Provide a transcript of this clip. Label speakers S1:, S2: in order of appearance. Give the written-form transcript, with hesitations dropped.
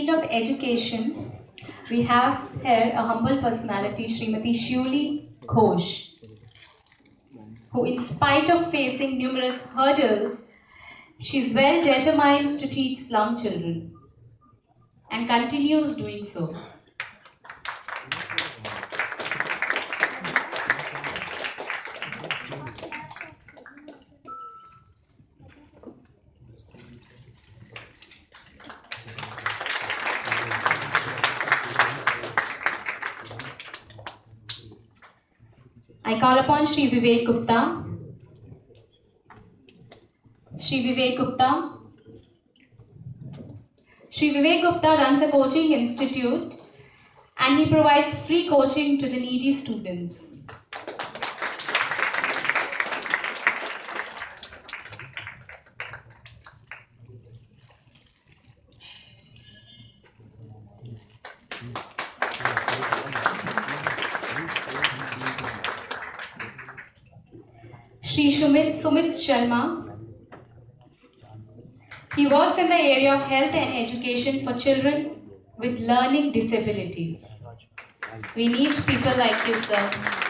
S1: field of education, we have here a humble personality, Srimati Shuli Ghosh, who in spite of facing numerous hurdles, she's well determined to teach slum children and continues doing so. I call upon Shri Vivek Gupta. Shri Vivek Gupta. Shri Vivek Gupta runs a coaching institute and he provides free coaching to the needy students. Shri Sumit Sharma. He works in the area of health and education for children with learning disabilities. We need people like you, sir.